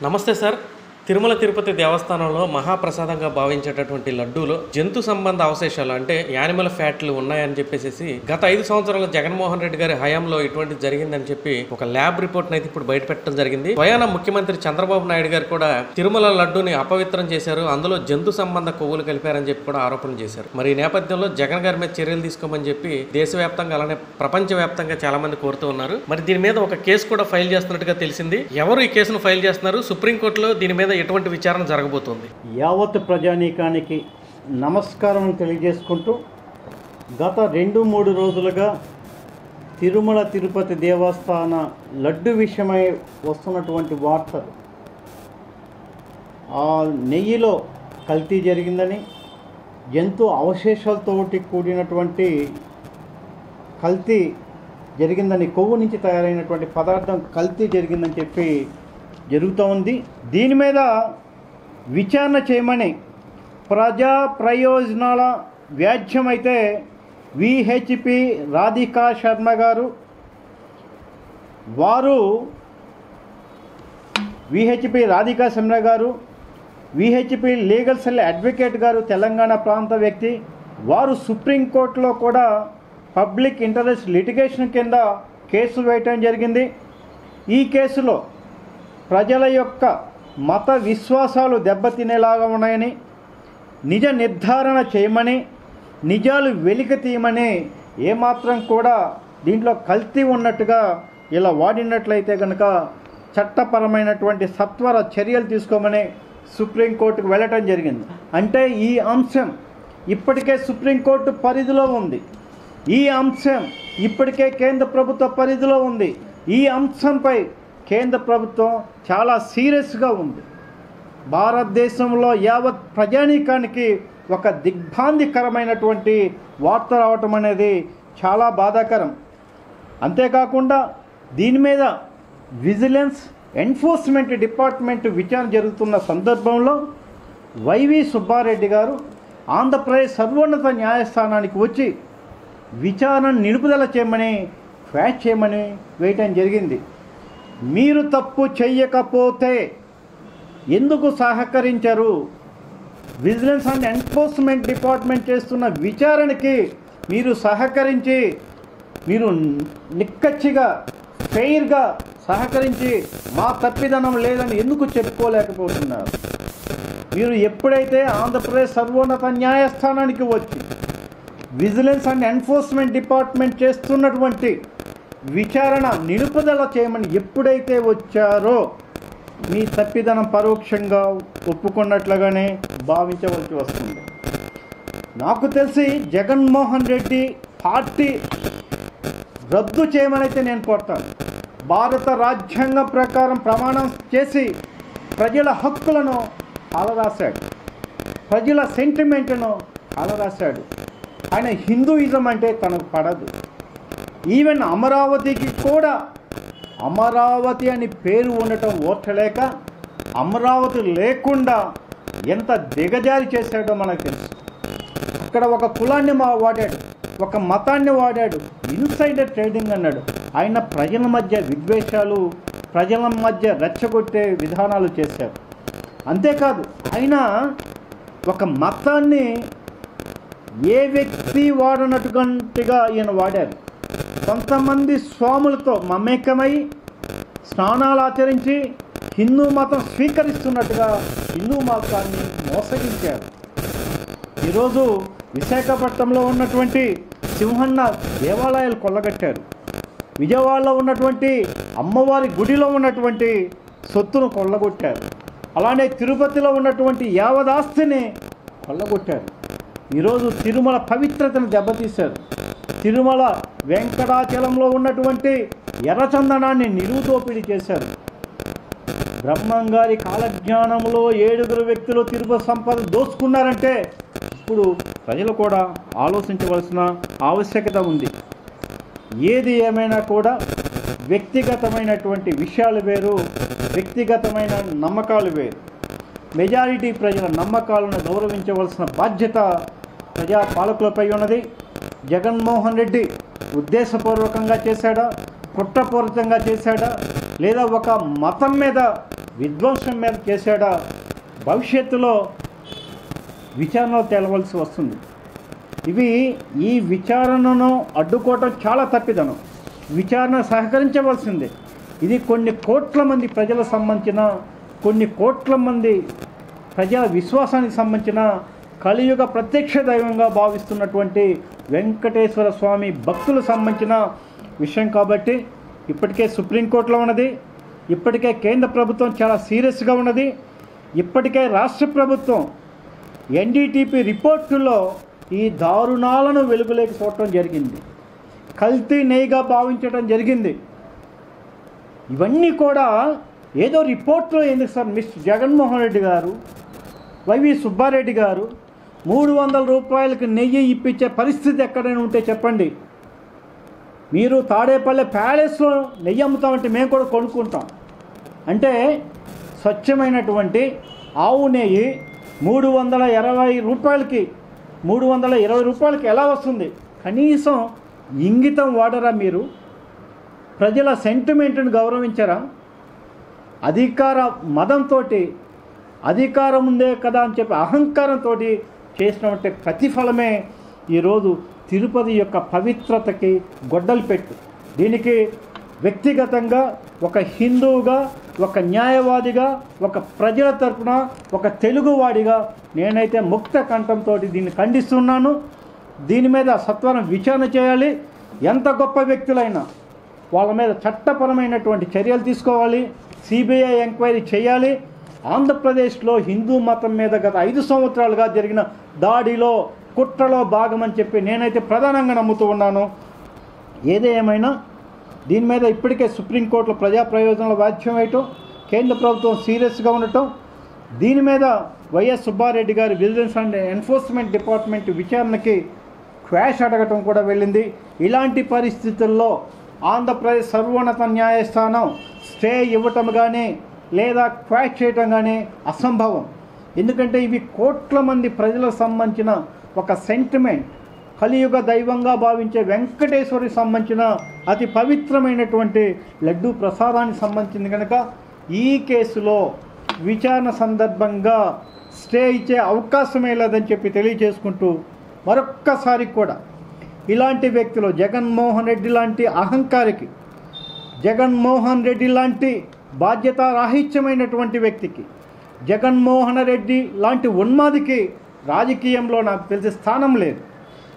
నమస్తే సార్. తిరుమల తిరుపతి దేవస్థానంలో మహాప్రసాదంగా భావించేటటువంటి లడ్డూలో జంతు సంబంధ అవశేషాలు అంటే యానిమల్ ఫ్యాట్లు ఉన్నాయని చెప్పేసి గత 5 సంవత్సరాల జగన్మోహన్ రెడ్డి గారి హయాంలో ఇటువంటి జరిగిందని చెప్పి ఒక ల్యాబ్ రిపోర్ట్ అయితే ఇప్పుడు బయటపెట్టడం జరిగింది. స్వయాన ముఖ్యమంత్రి చంద్రబాబు నాయుడు గారు కూడా తిరుమల లడ్డూని అపవిత్రం చేశారు, అందులో జంతు సంబంధ కొవ్వులు కలిపారని చెప్పి కూడా ఆరోపణ చేశారు. మరి ఈ నేపథ్యంలో జగన్ గారి మీద చర్యలు తీసుకోమని చెప్పి దేశవ్యాప్తంగా అలానే ప్రపంచవ్యాప్తంగా చాలా మంది కోరుతూ ఉన్నారు. మరి దీని మీద ఒక కేసు కూడా ఫైల్ చేస్తున్నట్టుగా తెలిసింది. ఎవరు ఈ కేసును ఫైల్ చేస్తున్నారు? సుప్రీంకోర్టులో దీని మీద ఎటువంటి విచారణ జరగబోతోంది? యావత్ ప్రజానీకానికి నమస్కారం తెలియజేసుకుంటూ గత 2-3 రోజులుగా తిరుమల తిరుపతి దేవస్థాన లడ్డు విషయమై వస్తున్నటువంటి వార్తలు, ఆ నెయ్యిలో కల్తీ జరిగిందని, జంతు అవశేషాలతోటి కూడినటువంటి కల్తీ జరిగిందని, కొవ్వు నుంచి తయారైనటువంటి పదార్థం కల్తీ జరిగిందని చెప్పి జరుగుతూ ఉంది. దీని మీద విచారణ చేయమని ప్రజా ప్రయోజనాల వ్యాజ్యమైతే విహెచ్పి రాధికా శర్మ గారు, విహెచ్పి లీగల్ సెల్ అడ్వకేట్ గారు, తెలంగాణ ప్రాంత వ్యక్తి, వారు సుప్రీంకోర్టులో కూడా పబ్లిక్ ఇంటరెస్ట్ లిటిగేషన్ కింద కేసు వేయటం జరిగింది. ఈ కేసులో ప్రజల యొక్క మత విశ్వాసాలు దెబ్బతినేలాగా ఉన్నాయని, నిజ నిర్ధారణ చేయమని, నిజాలు వెలికి తీయమని, ఏమాత్రం కూడా దీంట్లో కల్తీ ఉన్నట్టుగా ఇలా వాడినట్లయితే కనుక చట్టపరమైనటువంటి సత్వర చర్యలు తీసుకోమని సుప్రీంకోర్టుకు వెళ్ళటం జరిగింది. అంటే ఈ అంశం ఇప్పటికే సుప్రీంకోర్టు పరిధిలో ఉంది, ఈ అంశం ఇప్పటికే కేంద్ర ప్రభుత్వ పరిధిలో ఉంది. ఈ అంశంపై కేంద్ర ప్రభుత్వం చాలా సీరియస్గా ఉంది. భారతదేశంలో యావత్ ప్రజానీకానికి ఒక దిగ్భ్రాంతికరమైనటువంటి వార్త రావటం అనేది చాలా బాధాకరం. అంతేకాకుండా దీని మీద విజిలెన్స్ ఎన్ఫోర్స్మెంట్ డిపార్ట్మెంట్ విచారణ జరుగుతున్న సందర్భంలో వైవి సుబ్బారెడ్డి గారు ఆంధ్రప్రదేశ్ సర్వోన్నత న్యాయస్థానానికి వచ్చి విచారణ నిలుపుదల చేయమని క్వాష్ చేయమని వేయటం జరిగింది. మీరు తప్పు చెయ్యకపోతే ఎందుకు సహకరించరు? విజిలెన్స్ అండ్ ఎన్ఫోర్స్మెంట్ డిపార్ట్మెంట్ చేస్తున్న విచారణకి మీరు సహకరించి, మీరు నిక్కచ్చిగా ఫెయిర్గా సహకరించి మా తప్పిదనం లేదని ఎందుకు చెప్పుకోలేకపోతున్నారు? మీరు ఎప్పుడైతే ఆంధ్రప్రదేశ్ సర్వోన్నత న్యాయస్థానానికి వచ్చి విజిలెన్స్ అండ్ ఎన్ఫోర్స్మెంట్ డిపార్ట్మెంట్ చేస్తున్నటువంటి విచారణ నిలుపుదల చేయమని ఎప్పుడైతే వచ్చారో మీ తప్పిదనం పరోక్షంగా ఒప్పుకున్నట్లుగానే భావించవలసి వస్తుంది. నాకు తెలిసి జగన్మోహన్ రెడ్డి పార్టీ రద్దు చేయమనైతే నేను కోరుతాను. భారత రాజ్యాంగం ప్రకారం ప్రమాణం చేసి ప్రజల హక్కులను అలరాశాడు, ప్రజల సెంటిమెంట్ను అలరాశాడు. ఆయన హిందూయిజం అంటే తనకు పడదు. ఈవెన్ అమరావతికి కూడా అమరావతి అని పేరు ఉండటం ఓర్చలేక అమరావతి లేకుండా ఎంత దిగజారి చేశాడో మనకు తెలుసు. అక్కడ ఒక కులాన్ని వాడాడు, ఒక మతాన్ని వాడాడు, ఇన్సైడర్ ట్రేడింగ్ అన్నాడు. ఆయన ప్రజల మధ్య విద్వేషాలు, ప్రజల మధ్య రెచ్చగొట్టే విధానాలు చేశారు. అంతేకాదు ఆయన ఒక మతాన్ని ఏ వ్యక్తి వాడనట్టుగా ఈయన వాడారు. కొంతమంది స్వాములతో మమేకమై స్నానాలు ఆచరించి హిందూ మతం స్వీకరిస్తున్నట్టుగా హిందూ మతాన్ని మోసగించారు. ఈరోజు విశాఖపట్నంలో ఉన్నటువంటి సింహన్న దేవాలయాలు కొల్లగట్టారు. విజయవాడలో ఉన్నటువంటి అమ్మవారి గుడిలో ఉన్నటువంటి సొత్తును కొల్లగొట్టారు. అలానే తిరుపతిలో ఉన్నటువంటి యావదాస్తిని కొల్లగొట్టారు. ఈరోజు తిరుమల పవిత్రతను దెబ్బతీశారు. తిరుమల వెంకటాచలంలో ఉన్నటువంటి ఎర్రచందనాన్ని నిలువుదోపిడీ చేశారు. బ్రహ్మంగారి కాలజ్ఞానంలో 7 వ్యక్తులు తిరుపతి సంపద దోచుకున్నారంటే ఇప్పుడు ప్రజలు కూడా ఆలోచించవలసిన ఆవశ్యకత ఉంది. ఏది ఏమైనా కూడా వ్యక్తిగతమైనటువంటి విషయాలు వేరు, వ్యక్తిగతమైన నమ్మకాలు వేరు. మెజారిటీ ప్రజల నమ్మకాలను గౌరవించవలసిన బాధ్యత ప్రజా పాలకులపై ఉన్నది. జగన్మోహన్ రెడ్డి ఉద్దేశపూర్వకంగా చేశాడా, కుట్రపూరితంగా చేశాడా, లేదా ఒక మతం మీద విధ్వంసం మీద చేశాడా భవిష్యత్తులో విచారణలో తేలవలసి వస్తుంది. ఈ విచారణను అడ్డుకోవటం చాలా తప్పిదనం. విచారణ సహకరించవలసిందే. ఇది కొన్ని కోట్ల మంది ప్రజలకు సంబంధించిన, కొన్ని కోట్ల మంది ప్రజల విశ్వాసానికి సంబంధించిన కలియుగ ప్రత్యక్ష దైవంగా భావిస్తున్నటువంటి వెంకటేశ్వర స్వామి భక్తులకు సంబంధించిన విషయం కాబట్టి ఇప్పటికే సుప్రీంకోర్టులో ఉన్నది, ఇప్పటికే కేంద్ర ప్రభుత్వం చాలా సీరియస్గా ఉన్నది, ఇప్పటికే రాష్ట్ర ప్రభుత్వం ఎన్డీటీపీ రిపోర్టులో ఈ దారుణాలను వెలుగులోకి చూడటం జరిగింది, కల్తీ నెయ్యిగా భావించడం జరిగింది. ఇవన్నీ కూడా ఏదో రిపోర్ట్లో ఎందుకు సార్? మిస్టర్ జగన్మోహన్ రెడ్డి గారు, వైవి సుబ్బారెడ్డి గారు 300 రూపాయలకి నెయ్యి ఇప్పించే పరిస్థితి ఎక్కడైనా ఉంటే చెప్పండి. మీరు తాడేపల్లి ప్యాలెస్లో నెయ్యి అమ్ముతామంటే మేము కూడా కొనుక్కుంటాం. అంటే స్వచ్ఛమైనటువంటి ఆవు నెయ్యి 320 రూపాయలకి, 320 రూపాయలకి ఎలా వస్తుంది? కనీసం ఇంగితం వాడరా మీరు? ప్రజల సెంటిమెంట్ని గౌరవించరా? అధికార మదంతో, అధికారం ఉందే కదా అని చెప్పి అహంకారంతో చేసినటువంటి ప్రతిఫలమే ఈరోజు తిరుపతి యొక్క పవిత్రతకి గొడ్డలు పెట్టు. దీనికి వ్యక్తిగతంగా ఒక హిందువుగా, ఒక న్యాయవాదిగా, ఒక ప్రజల తరపున, ఒక తెలుగువాడిగా నేనైతే ముక్త కంఠంతో దీన్ని ఖండిస్తున్నాను. దీని మీద సత్వరం విచారణ చేయాలి. ఎంత గొప్ప వ్యక్తులైనా వాళ్ళ మీద చట్టపరమైనటువంటి చర్యలు తీసుకోవాలి. సిబిఐ ఎంక్వైరీ చేయాలి. ఆంధ్రప్రదేశ్లో హిందూ మతం మీద గత 5 సంవత్సరాలుగా జరిగిన దాడిలో, కుట్రలో భాగమని చెప్పి నేనైతే ప్రధానంగా నమ్ముతూ ఉన్నాను. ఏదేమైనా దీని మీద ఇప్పటికే సుప్రీంకోర్టులో ప్రజా ప్రయోజనాల వాద్యం వేయటం, కేంద్ర ప్రభుత్వం సీరియస్గా ఉండటం, దీని మీద వైఎస్ సుబ్బారెడ్డి గారి విజిలెన్స్ అండ్ ఎన్ఫోర్స్మెంట్ డిపార్ట్మెంట్ విచారణకి క్వాష్ అడగటం కూడా వెళ్ళింది. ఇలాంటి పరిస్థితుల్లో ఆంధ్రప్రదేశ్ సర్వోన్నత న్యాయస్థానం స్టే ఇవ్వటం కానీ లేదా క్వాష్ చేయటం కానీ అసంభవం. ఎందుకంటే ఇవి కోట్ల మంది ప్రజలకు సంబంధించిన ఒక సెంటిమెంట్. కలియుగ దైవంగా భావించే వెంకటేశ్వరికి సంబంధించిన అతి పవిత్రమైనటువంటి లడ్డూ ప్రసాదానికి సంబంధించింది కనుక ఈ కేసులో విచారణ సందర్భంగా స్టే ఇచ్చే అవకాశమే లేదని చెప్పి తెలియజేసుకుంటూ మరొక్కసారి కూడా ఇలాంటి వ్యక్తులు, జగన్మోహన్ రెడ్డి లాంటి అహంకారికి, జగన్మోహన్ రెడ్డి లాంటి బాధ్యతారాహిత్యమైనటువంటి వ్యక్తికి, జగన్మోహన్ రెడ్డి లాంటి ఉన్మాదికి రాజకీయంలో నాకు తెలిసే స్థానం లేదు.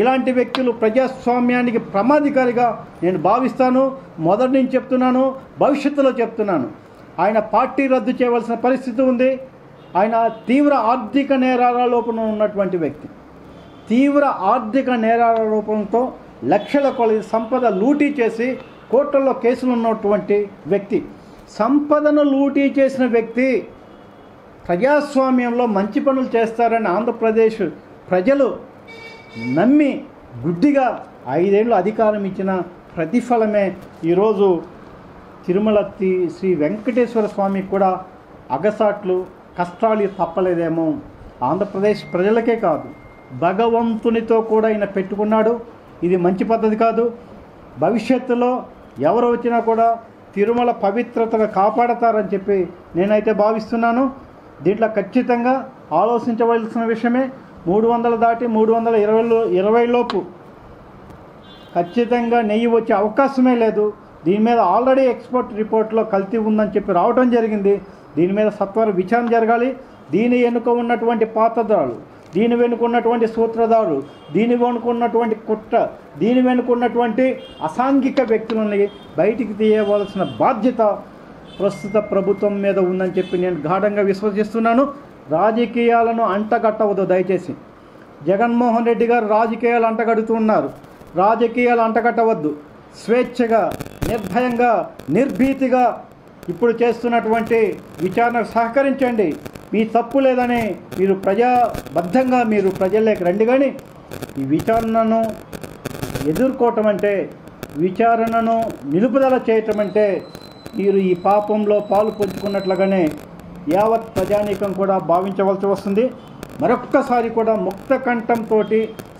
ఇలాంటి వ్యక్తులు ప్రజాస్వామ్యానికి ప్రమాదకారిగా నేను భావిస్తాను. మొదటి నుంచి చెప్తున్నాను, భవిష్యత్తులో చెప్తున్నాను. ఆయన పార్టీ రద్దు చేయవలసిన పరిస్థితి ఉంది. ఆయన తీవ్ర ఆర్థిక నేరారోపణ ఉన్నటువంటి వ్యక్తి. తీవ్ర ఆర్థిక నేరారోపణతో లక్షల కొలది సంపద లూటీ చేసి కోర్టుల్లో కేసులు ఉన్నటువంటి వ్యక్తి. సంపదను లూటీ చేసిన వ్యక్తి ప్రజాస్వామ్యంలో మంచి పనులు చేస్తారని ఆంధ్రప్రదేశ్ ప్రజలు నమ్మి గుడ్డిగా 5 ఏళ్ళు అధికారం ఇచ్చిన ప్రతిఫలమే ఈరోజు తిరుమల శ్రీ వెంకటేశ్వర స్వామికి కూడా అగసాట్లు, కష్టాలు తప్పలేదేమో. ఆంధ్రప్రదేశ్ ప్రజలకే కాదు, భగవంతునితో కూడా ఈయన పెట్టుకున్నాడు. ఇది మంచి పద్ధతి కాదు. భవిష్యత్తులో ఎవరు వచ్చినా కూడా తిరుమల పవిత్రతను కాపాడతారని చెప్పి నేనైతే భావిస్తున్నాను. దీంట్లో ఖచ్చితంగా ఆలోచించవలసిన విషయమే. 300 దాటి 320 లోపు ఖచ్చితంగా నెయ్యి వచ్చే అవకాశమే లేదు. దీని మీద ఆల్రెడీ ఎక్స్పోర్ట్ రిపోర్ట్లో కల్తీ ఉందని చెప్పి రావడం జరిగింది. దీని మీద సత్వర విచారణ జరగాలి. దీని వెనుక ఉన్నటువంటి పాత్రదారులు, దీని వెనుక ఉన్నటువంటి సూత్రధారులు, దీని వెనుక ఉన్నటువంటి కుట్ర, దీని వెనుక ఉన్నటువంటి అసాంఘిక వ్యక్తులని బయటికి తీయవలసిన బాధ్యత ప్రస్తుత ప్రభుత్వం మీద ఉందని చెప్పి నేను గాఢంగా విశ్వసిస్తున్నాను. రాజకీయాలను అంటగట్టవద్దు దయచేసి. జగన్మోహన్ రెడ్డి గారు రాజకీయాలు అంటగడుతున్నారు. రాజకీయాలు అంటగట్టవద్దు. స్వేచ్ఛగా, నిర్భయంగా, నిర్భీతిగా ఇప్పుడు చేస్తున్నటువంటి విచారణకు సహకరించండి. మీ తప్పు లేదని మీరు ప్రజాబద్ధంగా మీరు ప్రజల్లోకి రండి. కానీ ఈ విచారణను ఎదుర్కోవటం అంటే, విచారణను నిలుపుదల చేయటం అంటే మీరు ఈ పాపంలో పాలు పంచుకున్నట్లుగానే యావత్ ప్రజానీకం కూడా భావించవలసి వస్తుంది. మరొక్కసారి కూడా ముక్త కంఠంతో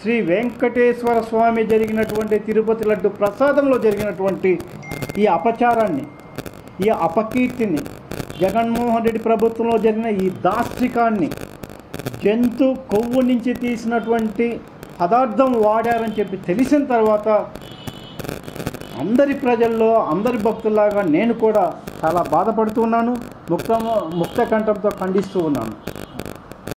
శ్రీ వెంకటేశ్వర స్వామి జరిగినటువంటి తిరుపతి లడ్డు ప్రసాదంలో జరిగినటువంటి ఈ అపచారాన్ని, ఈ అపకీర్తిని జగన్మోహన్ రెడ్డి ప్రభుత్వంలో జరిగిన ఈ దాష్టికాన్ని, జంతు కొవ్వు నుంచి తీసినటువంటి పదార్థం వాడారని చెప్పి తెలిసిన తర్వాత అందరి ప్రజల్లో, అందరి భక్తుల్లాగా నేను కూడా చాలా బాధపడుతున్నాను, ముక్త కంఠంతో ఖండిస్తూ ఉన్నాను.